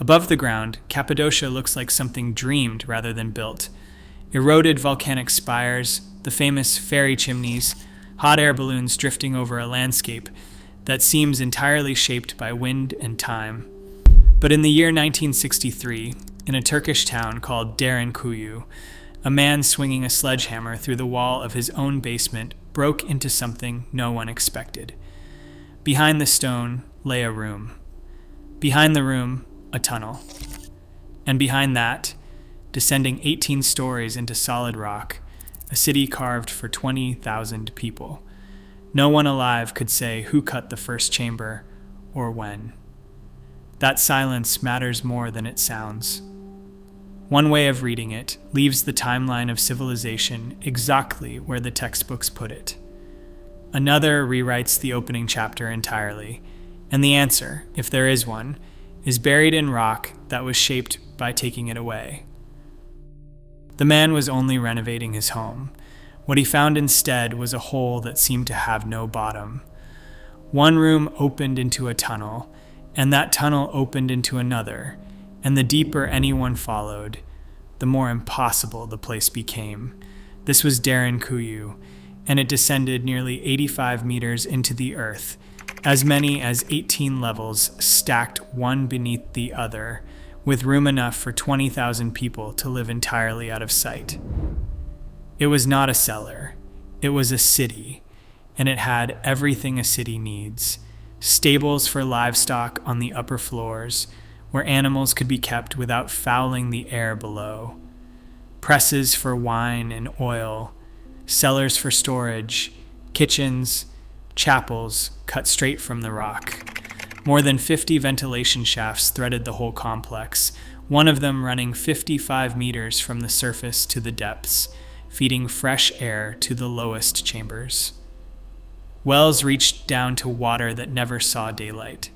Above the ground, Cappadocia looks like something dreamed rather than built. Eroded volcanic spires, the famous fairy chimneys, hot air balloons drifting over a landscape that seems entirely shaped by wind and time. But in the year 1963, in a Turkish town called Derinkuyu, a man swinging a sledgehammer through the wall of his own basement broke into something no one expected. Behind the stone lay a room. Behind the room, a tunnel. And behind that, descending 18 stories into solid rock, a city carved for 20,000 people. No one alive could say who cut the first chamber or when. That silence matters more than it sounds. One way of reading it leaves the timeline of civilization exactly where the textbooks put it. Another rewrites the opening chapter entirely, and the answer, if there is one, is buried in rock that was shaped by taking it away. The man was only renovating his home. What he found instead was a hole that seemed to have no bottom. One room opened into a tunnel, and that tunnel opened into another, and the deeper anyone followed, the more impossible the place became. This was Derinkuyu, and it descended nearly 85 meters into the earth, as many as 18 levels stacked one beneath the other, with room enough for 20,000 people to live entirely out of sight. It was not a cellar, it was a city, and it had everything a city needs. Stables for livestock on the upper floors, where animals could be kept without fouling the air below. Presses for wine and oil, cellars for storage, kitchens, chapels cut straight from the rock. More than 50 ventilation shafts threaded the whole complex, one of them running 55 meters from the surface to the depths, feeding fresh air to the lowest chambers. Wells reached down to water that never saw daylight.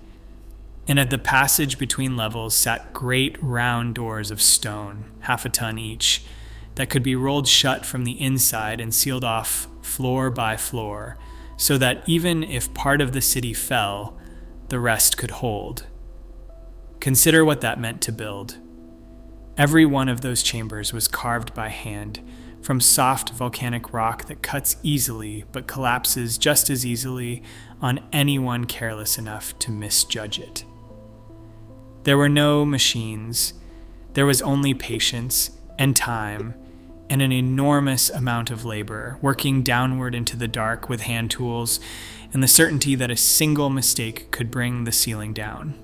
And at the passage between levels sat great round doors of stone, half a ton each, that could be rolled shut from the inside and sealed off floor by floor, so that even if part of the city fell, the rest could hold. Consider what that meant to build. Every one of those chambers was carved by hand, from soft volcanic rock that cuts easily but collapses just as easily on anyone careless enough to misjudge it. There were no machines. There was only patience and time and an enormous amount of labor, working downward into the dark with hand tools and the certainty that a single mistake could bring the ceiling down.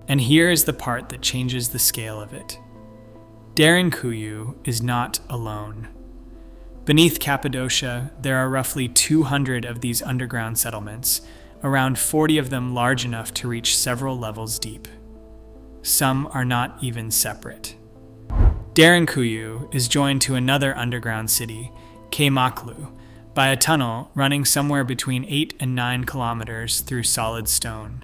And here is the part that changes the scale of it. Derinkuyu is not alone. Beneath Cappadocia, there are roughly 200 of these underground settlements, around 40 of them large enough to reach several levels deep. Some are not even separate. Derinkuyu is joined to another underground city, Göbekli, by a tunnel running somewhere between 8 and 9 kilometers through solid stone.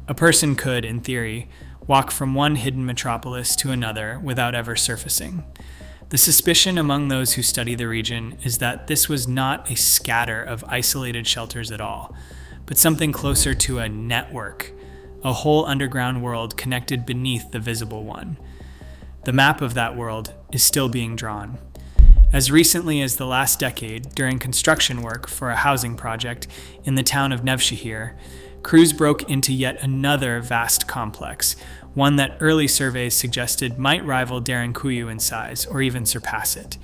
A person could, in theory, walk from one hidden metropolis to another without ever surfacing. The suspicion among those who study the region is that this was not a scatter of isolated shelters at all, but something closer to a network, a whole underground world connected beneath the visible one. The map of that world is still being drawn. As recently as the last decade, during construction work for a housing project in the town of Nevşehir, crews broke into yet another vast complex, one that early surveys suggested might rival Derinkuyu in size or even surpass it.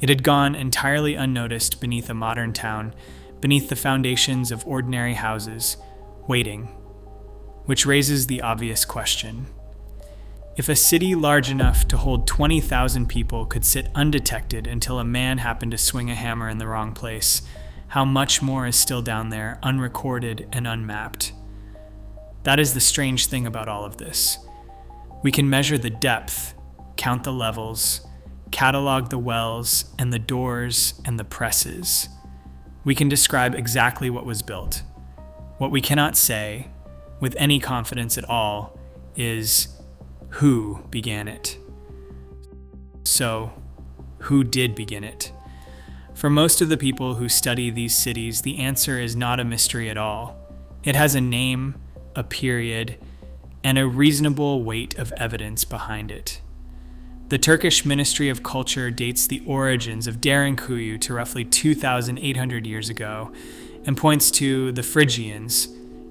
It had gone entirely unnoticed beneath a modern town, beneath the foundations of ordinary houses, waiting. Which raises the obvious question. If a city large enough to hold 20,000 people could sit undetected until a man happened to swing a hammer in the wrong place, how much more is still down there, unrecorded and unmapped? That is the strange thing about all of this. We can measure the depth, count the levels, catalog the wells and the doors and the presses. We can describe exactly what was built. What we cannot say, with any confidence at all, is who began it. So, who did begin it? For most of the people who study these cities, the answer is not a mystery at all. It has a name, a period, and a reasonable weight of evidence behind it. The Turkish Ministry of Culture dates the origins of Derinkuyu to roughly 2,800 years ago and points to the Phrygians,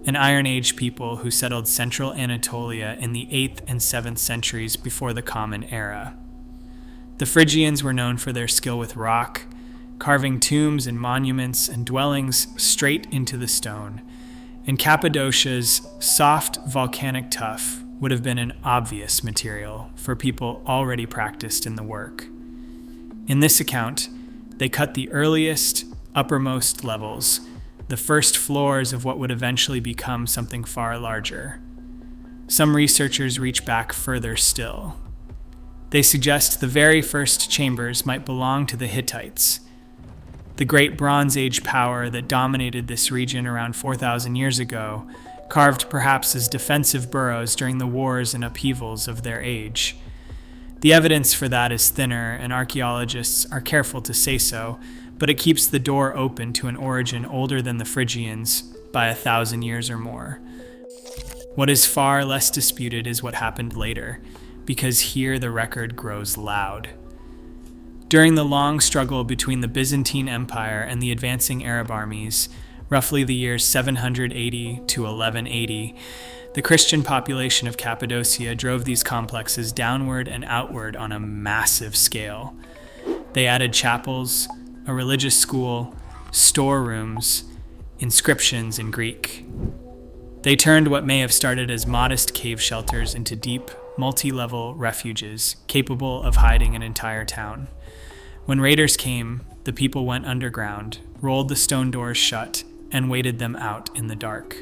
an Iron Age people who settled central Anatolia in the 8th and 7th centuries before the Common Era. The Phrygians were known for their skill with rock, carving tombs and monuments and dwellings straight into the stone, and Cappadocia's soft volcanic tuff would have been an obvious material for people already practiced in the work. In this account, they cut the earliest, uppermost levels, the first floors of what would eventually become something far larger. Some researchers reach back further still. They suggest the very first chambers might belong to the Hittites, the great Bronze Age power that dominated this region around 4,000 years ago, carved perhaps as defensive burrows during the wars and upheavals of their age. The evidence for that is thinner, and archaeologists are careful to say so, but it keeps the door open to an origin older than the Phrygians by 1,000 years or more. What is far less disputed is what happened later, because here the record grows loud. During the long struggle between the Byzantine Empire and the advancing Arab armies, roughly the years 780 to 1180, the Christian population of Cappadocia drove these complexes downward and outward on a massive scale. They added chapels, a religious school, storerooms, inscriptions in Greek. They turned what may have started as modest cave shelters into deep, multi-level refuges capable of hiding an entire town. When raiders came, the people went underground, rolled the stone doors shut, and waited them out in the dark.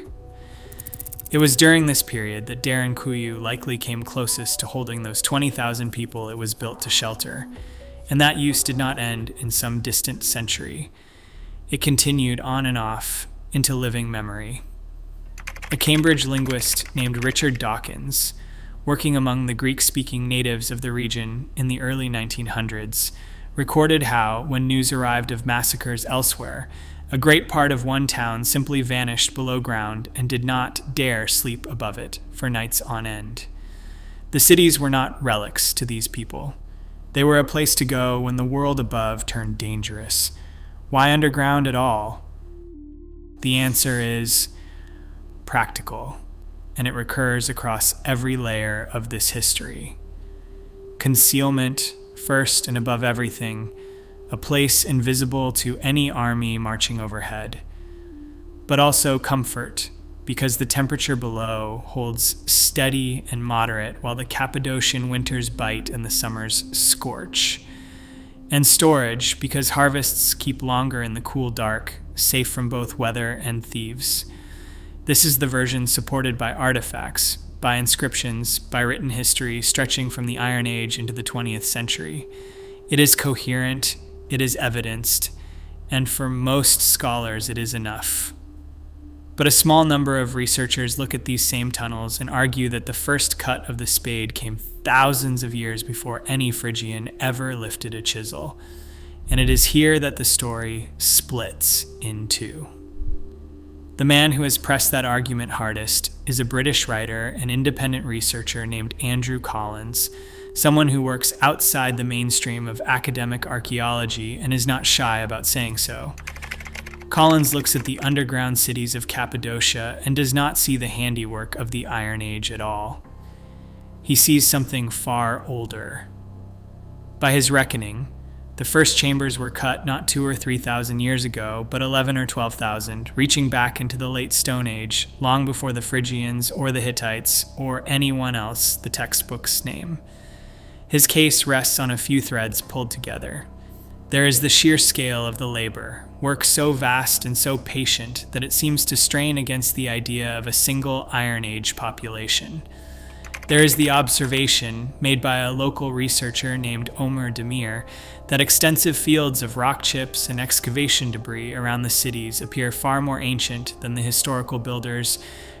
It was during this period that Derinkuyu likely came closest to holding those 20,000 people it was built to shelter, and that use did not end in some distant century. It continued on and off into living memory. A Cambridge linguist named Richard Dawkins, working among the Greek-speaking natives of the region in the early 1900s, recorded how, when news arrived of massacres elsewhere, a great part of one town simply vanished below ground and did not dare sleep above it for nights on end. The cities were not relics to these people. They were a place to go when the world above turned dangerous. Why underground at all? The answer is practical, and it recurs across every layer of this history. Concealment, first and above everything, a place invisible to any army marching overhead, but also comfort, because the temperature below holds steady and moderate while the Cappadocian winters bite and the summers scorch. And storage, because harvests keep longer in the cool dark, safe from both weather and thieves. This is the version supported by artifacts, by inscriptions, by written history stretching from the Iron Age into the 20th century. It is coherent, it is evidenced, and for most scholars it is enough. But a small number of researchers look at these same tunnels and argue that the first cut of the spade came thousands of years before any Phrygian ever lifted a chisel. And it is here that the story splits in two. The man who has pressed that argument hardest is a British writer and independent researcher named Andrew Collins, someone who works outside the mainstream of academic archaeology and is not shy about saying so. Collins looks at the underground cities of Cappadocia and does not see the handiwork of the Iron Age at all. He sees something far older. By his reckoning, the first chambers were cut not 2,000 or 3,000 years ago, but 11,000 or 12,000, reaching back into the late Stone Age, long before the Phrygians or the Hittites or anyone else the textbooks name. His case rests on a few threads pulled together. There is the sheer scale of the labor, work so vast and so patient that it seems to strain against the idea of a single Iron Age population. There is the observation, made by a local researcher named Omer Demir, that extensive fields of rock chips and excavation debris around the cities appear far more ancient than the historical builders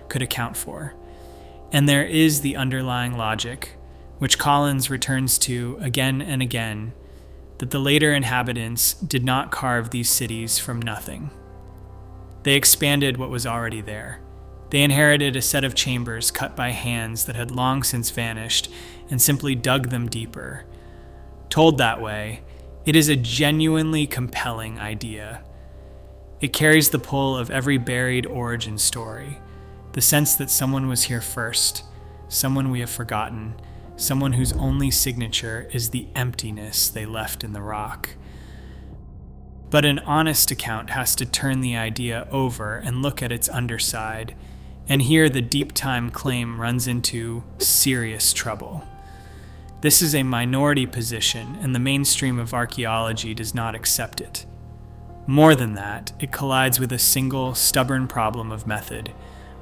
could account for. And there is the underlying logic, which Collins returns to again and again, that the later inhabitants did not carve these cities from nothing. They expanded what was already there. They inherited a set of chambers cut by hands that had long since vanished and simply dug them deeper. Told that way, it is a genuinely compelling idea. It carries the pull of every buried origin story, the sense that someone was here first, someone we have forgotten, someone whose only signature is the emptiness they left in the rock. But an honest account has to turn the idea over and look at its underside, and here the deep time claim runs into serious trouble. This is a minority position, and the mainstream of archaeology does not accept it. More than that, it collides with a single, stubborn problem of method,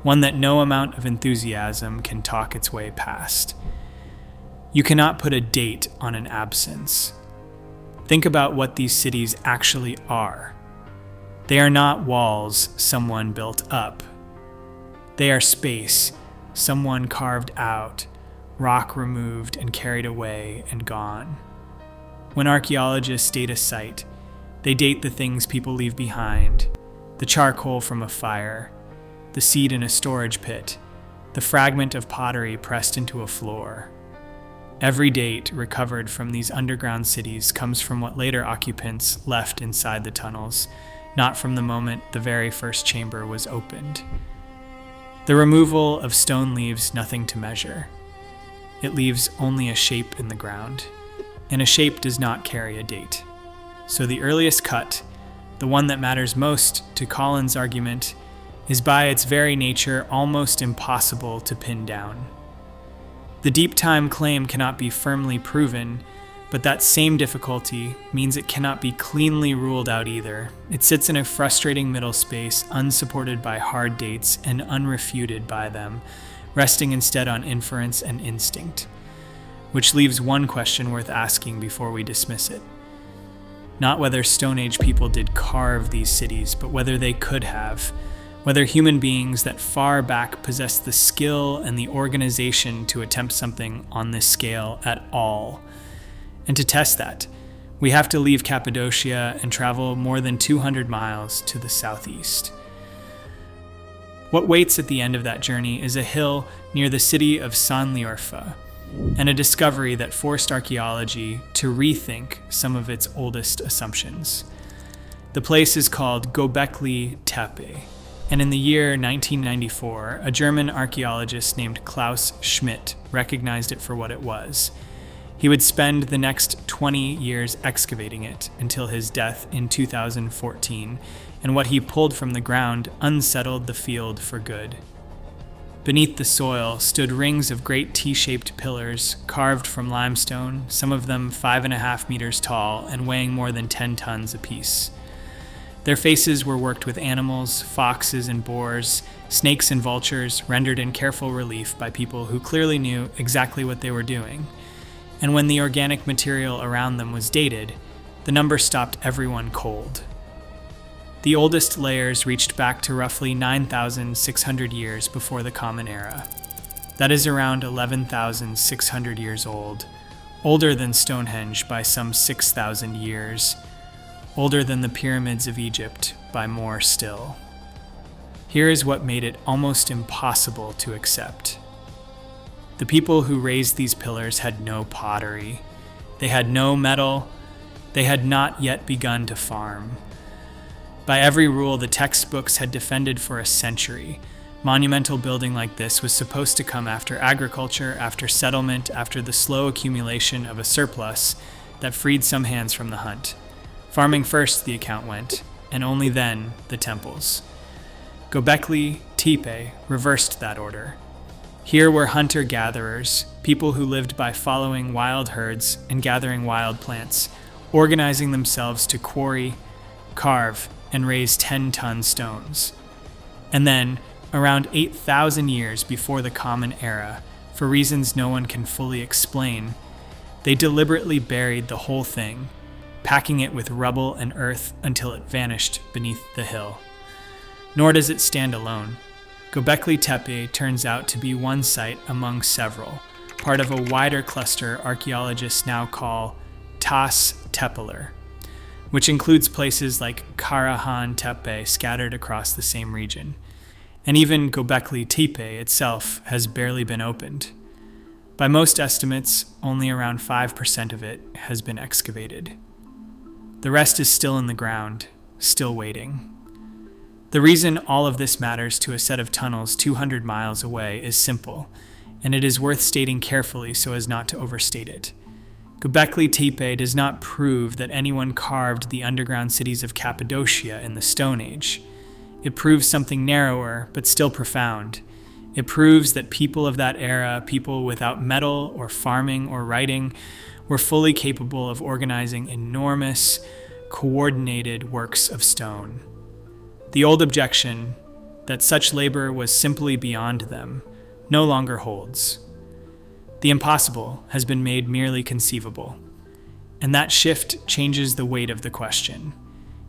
one that no amount of enthusiasm can talk its way past. You cannot put a date on an absence. Think about what these cities actually are. They are not walls someone built up. They are space someone carved out, rock removed and carried away and gone. When archaeologists date a site, they date the things people leave behind: the charcoal from a fire, the seed in a storage pit, the fragment of pottery pressed into a floor. Every date recovered from these underground cities comes from what later occupants left inside the tunnels, not from the moment the very first chamber was opened. The removal of stone leaves nothing to measure. It leaves only a shape in the ground, and a shape does not carry a date. So the earliest cut, the one that matters most to Collins' argument, is by its very nature almost impossible to pin down. The deep time claim cannot be firmly proven, but that same difficulty means it cannot be cleanly ruled out either. It sits in a frustrating middle space, unsupported by hard dates and unrefuted by them, resting instead on inference and instinct, which leaves one question worth asking before we dismiss it. Not whether Stone Age people did carve these cities, but whether they could have, whether human beings that far back possessed the skill and the organization to attempt something on this scale at all. And to test that, we have to leave Cappadocia and travel more than 200 miles to the southeast. What waits at the end of that journey is a hill near the city of Sanliurfa, and a discovery that forced archaeology to rethink some of its oldest assumptions. The place is called Göbekli Tepe, and in the year 1994, a German archaeologist named Klaus Schmidt recognized it for what it was. He would spend the next 20 years excavating it until his death in 2014, and what he pulled from the ground unsettled the field for good. Beneath the soil stood rings of great T-shaped pillars carved from limestone, some of them 5.5 meters tall and weighing more than 10 tons apiece. Their faces were worked with animals, foxes and boars, snakes and vultures, rendered in careful relief by people who clearly knew exactly what they were doing. And when the organic material around them was dated, the number stopped everyone cold. The oldest layers reached back to roughly 9,600 years before the Common Era. That is around 11,600 years old, older than Stonehenge by some 6,000 years, older than the pyramids of Egypt by more still. Here is what made it almost impossible to accept. The people who raised these pillars had no pottery. They had no metal. They had not yet begun to farm. By every rule the textbooks had defended for a century, monumental building like this was supposed to come after agriculture, after settlement, after the slow accumulation of a surplus that freed some hands from the hunt. Farming first, the account went, and only then the temples. Göbekli Tepe reversed that order. Here were hunter-gatherers, people who lived by following wild herds and gathering wild plants, organizing themselves to quarry, carve, and raise 10-ton stones. And then, around 8,000 years before the Common Era, for reasons no one can fully explain, they deliberately buried the whole thing, packing it with rubble and earth until it vanished beneath the hill. Nor does it stand alone. Göbekli Tepe turns out to be one site among several, part of a wider cluster archaeologists now call Tas Tepeler, which includes places like Karahan Tepe scattered across the same region. and even Göbekli Tepe itself has barely been opened. By most estimates, only around 5% of it has been excavated. The rest is still in the ground, still waiting. The reason all of this matters to a set of tunnels 200 miles away is simple, and it is worth stating carefully so as not to overstate it. Göbekli Tepe does not prove that anyone carved the underground cities of Cappadocia in the Stone Age. It proves something narrower, but still profound. It proves that people of that era, people without metal or farming or writing, were fully capable of organizing enormous, coordinated works of stone. The old objection that such labor was simply beyond them no longer holds. The impossible has been made merely conceivable, and that shift changes the weight of the question.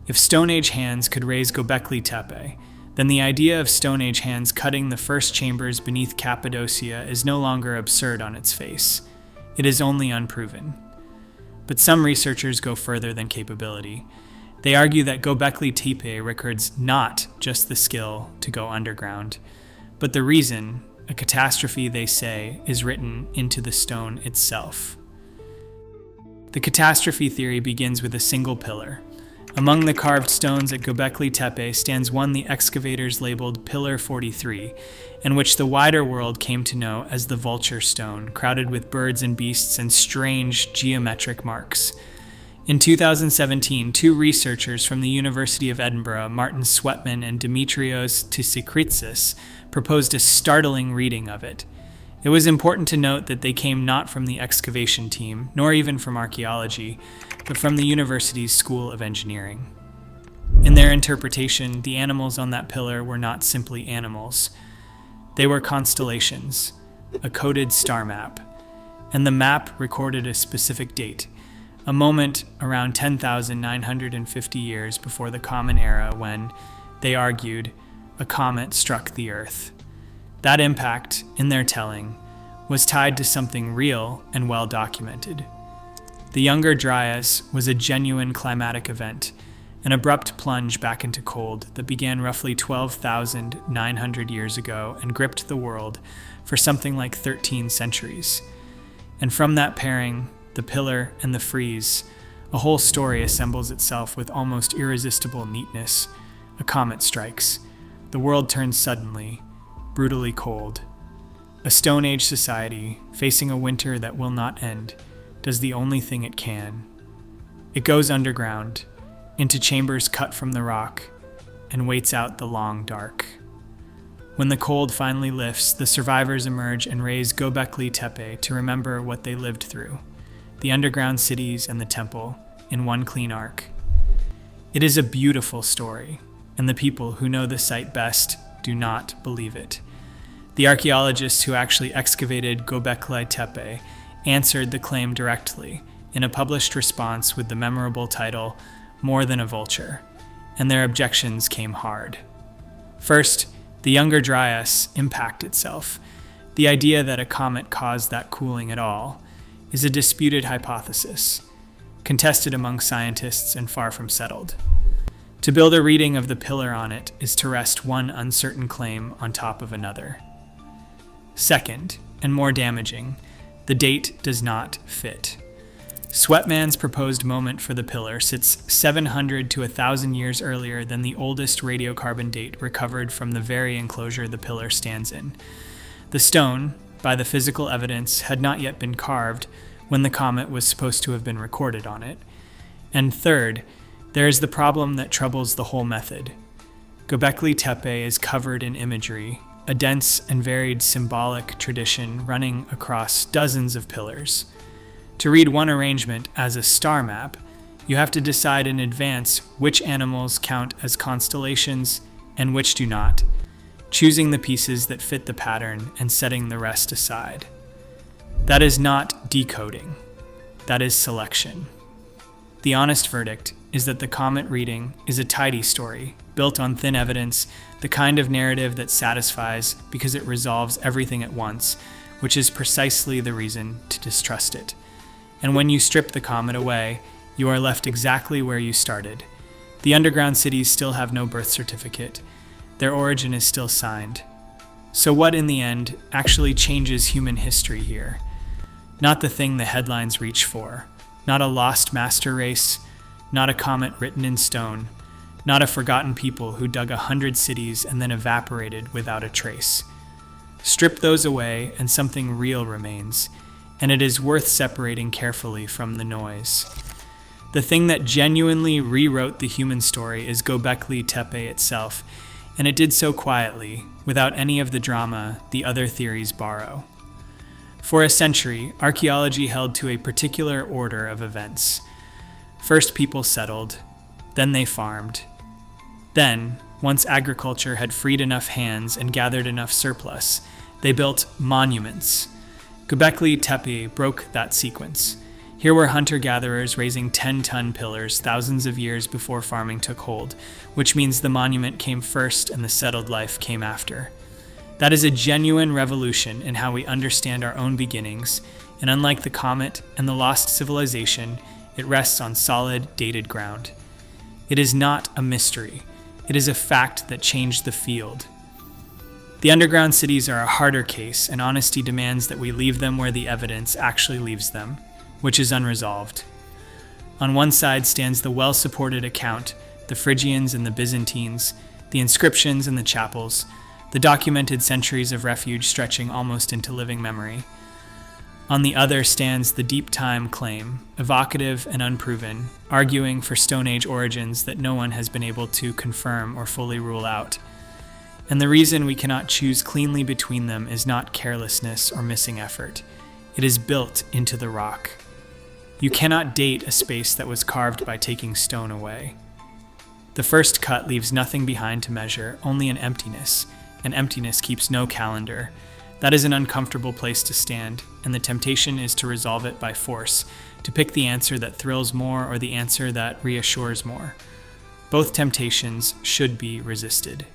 If Stone Age hands could raise Göbekli Tepe, then the idea of Stone Age hands cutting the first chambers beneath Cappadocia is no longer absurd on its face. It is only unproven. But some researchers go further than capability. They argue that Göbekli Tepe records not just the skill to go underground, but the reason, a catastrophe they say, is written into the stone itself. The catastrophe theory begins with a single pillar. Among the carved stones at Göbekli Tepe stands one the excavators labeled Pillar 43, and which the wider world came to know as the Vulture Stone, crowded with birds and beasts and strange geometric marks. In 2017, two researchers from the University of Edinburgh, Martin Sweatman and Dimitrios Tsikritsis, proposed a startling reading of it. It was important to note that they came not from the excavation team, nor even from archaeology, but from the university's School of Engineering. In their interpretation, the animals on that pillar were not simply animals. They were constellations, a coded star map, and the map recorded a specific date, a moment around 10,950 years before the Common Era when, they argued, a comet struck the Earth. That impact, in their telling, was tied to something real and well documented. The Younger Dryas was a genuine climatic event, an abrupt plunge back into cold that began roughly 12,900 years ago and gripped the world for something like 13 centuries. And from that pairing, the pillar and the frieze, a whole story assembles itself with almost irresistible neatness. A comet strikes. The world turns suddenly, brutally cold. A Stone Age society, facing a winter that will not end, does the only thing it can. It goes underground, into chambers cut from the rock, and waits out the long dark. When the cold finally lifts, the survivors emerge and raise Göbekli Tepe to remember what they lived through, the underground cities and the temple, in one clean arc. It is a beautiful story, and the people who know the site best do not believe it. The archaeologists who actually excavated Göbekli Tepe answered the claim directly in a published response with the memorable title, More Than a Vulture, and their objections came hard. First, the Younger Dryas impact itself. The idea that a comet caused that cooling at all is a disputed hypothesis, contested among scientists and far from settled. To build a reading of the pillar on it is to rest one uncertain claim on top of another. Second, and more damaging, the date does not fit. Sweatman's proposed moment for the pillar sits 700 to 1,000 years earlier than the oldest radiocarbon date recovered from the very enclosure the pillar stands in. The stone, by the physical evidence, had not yet been carved when the comet was supposed to have been recorded on it. And third, there is the problem that troubles the whole method. Göbekli Tepe is covered in imagery, a dense and varied symbolic tradition running across dozens of pillars. To read one arrangement as a star map, you have to decide in advance which animals count as constellations and which do not, choosing the pieces that fit the pattern and setting the rest aside. That is not decoding. That is selection. The honest verdict is that the comet reading is a tidy story, built on thin evidence, the kind of narrative that satisfies because it resolves everything at once, which is precisely the reason to distrust it. And when you strip the comet away, you are left exactly where you started. The underground cities still have no birth certificate. their origin is still signed. So what, in the end, actually changes human history here? Not the thing the headlines reach for. Not a lost master race. Not a comet written in stone. Not a forgotten people who dug 100 cities and then evaporated without a trace. Strip those away and something real remains, and it is worth separating carefully from the noise. The thing that genuinely rewrote the human story is Göbekli Tepe itself, and it did so quietly, without any of the drama the other theories borrow. For a century, archaeology held to a particular order of events. First people settled, then they farmed. Then, once agriculture had freed enough hands and gathered enough surplus, they built monuments. Göbekli Tepe broke that sequence. Here were hunter-gatherers raising 10-ton pillars thousands of years before farming took hold, which means the monument came first and the settled life came after. That is a genuine revolution in how we understand our own beginnings, and unlike the comet and the lost civilization, it rests on solid, dated ground. It is not a mystery. It is a fact that changed the field. The underground cities are a harder case, and honesty demands that we leave them where the evidence actually leaves them, which is unresolved. On one side stands the well-supported account, the Phrygians and the Byzantines, the inscriptions and the chapels, the documented centuries of refuge stretching almost into living memory. On the other stands the deep time claim, evocative and unproven, arguing for Stone Age origins that no one has been able to confirm or fully rule out. And the reason we cannot choose cleanly between them is not carelessness or missing effort. It is built into the rock. You cannot date a space that was carved by taking stone away. The first cut leaves nothing behind to measure, only an emptiness, and emptiness keeps no calendar. That is an uncomfortable place to stand, and the temptation is to resolve it by force, to pick the answer that thrills more or the answer that reassures more. Both temptations should be resisted.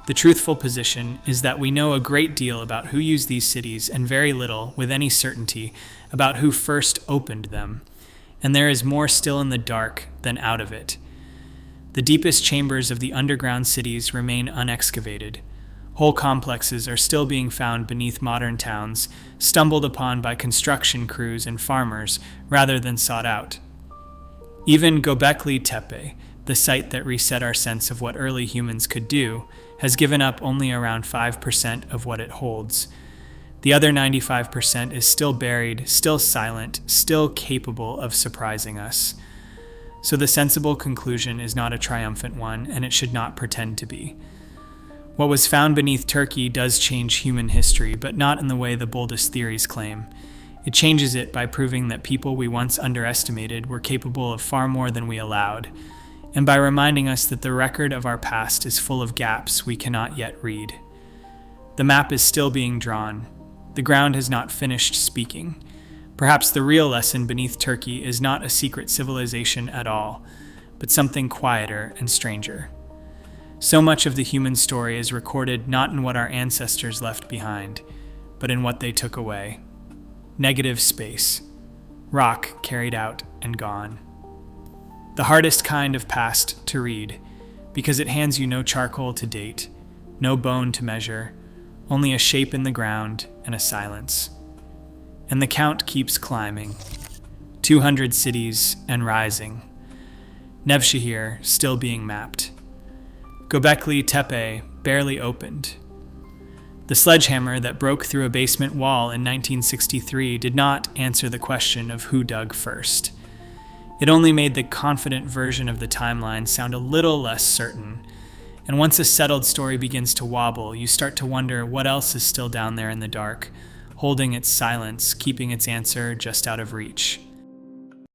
The truthful position is that we know a great deal about who used these cities and very little, with any certainty, about who first opened them, and there is more still in the dark than out of it. The deepest chambers of the underground cities remain unexcavated. Whole complexes are still being found beneath modern towns, stumbled upon by construction crews and farmers rather than sought out. Even Göbekli Tepe, the site that reset our sense of what early humans could do, has given up only around 5% of what it holds. The other 95% is still buried, still silent, still capable of surprising us. So the sensible conclusion is not a triumphant one, and it should not pretend to be. What was found beneath Turkey does change human history, but not in the way the boldest theories claim. It changes it by proving that people we once underestimated were capable of far more than we allowed, and by reminding us that the record of our past is full of gaps we cannot yet read. The map is still being drawn. The ground has not finished speaking. Perhaps the real lesson beneath Turkey is not a secret civilization at all, but something quieter and stranger. So much of the human story is recorded not in what our ancestors left behind, but in what they took away. Negative space. Rock carried out and gone. The hardest kind of past to read, because it hands you no charcoal to date, no bone to measure, only a shape in the ground and a silence. And the count keeps climbing. 200 cities and rising. Nevşehir still being mapped. Göbekli Tepe barely opened. The sledgehammer that broke through a basement wall in 1963 did not answer the question of who dug first. It only made the confident version of the timeline sound a little less certain. And once a settled story begins to wobble, you start to wonder what else is still down there in the dark, holding its silence, keeping its answer just out of reach.